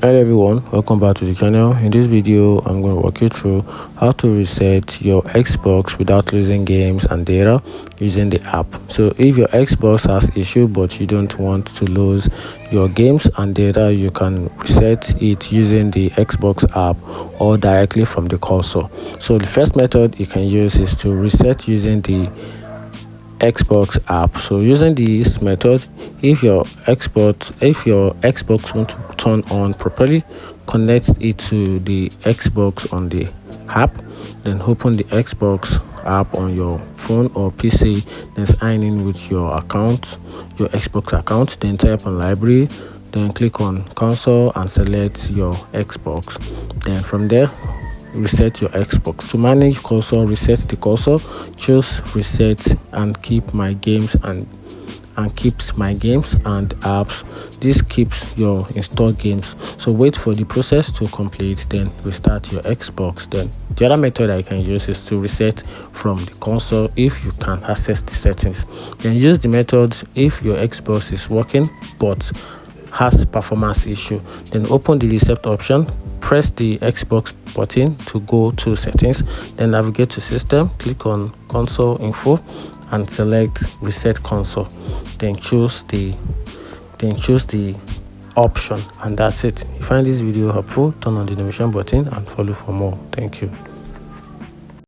Hello everyone, welcome back to the channel. In this video I'm going to walk you through how to reset your Xbox without losing games and data using the app. So if your Xbox has issue but you don't want to lose your games and data, you can reset it using the Xbox app or directly from the console. So the first method you can use is to reset using the Xbox app. So using this method, if your Xbox won't turn on properly, connect it to the Xbox on the app, then open the Xbox app on your phone or PC, then sign in with your account, your Xbox account, then type on library, then click on console and select your Xbox. Then from there, reset your Xbox. To manage console, reset the console, choose reset and keep my games and keeps my games and apps. This keeps your installed games. So wait for the process to complete, then restart your Xbox. Then the other method I can use is to reset from the console if you can access the settings. Then use the method if your Xbox is working but has performance issue. Then open the reset option, press the Xbox button to go to settings, then navigate to system, click on console info and select reset console, then choose the option, and that's it. If you find this video helpful, turn on the notification button and follow for more. Thank you.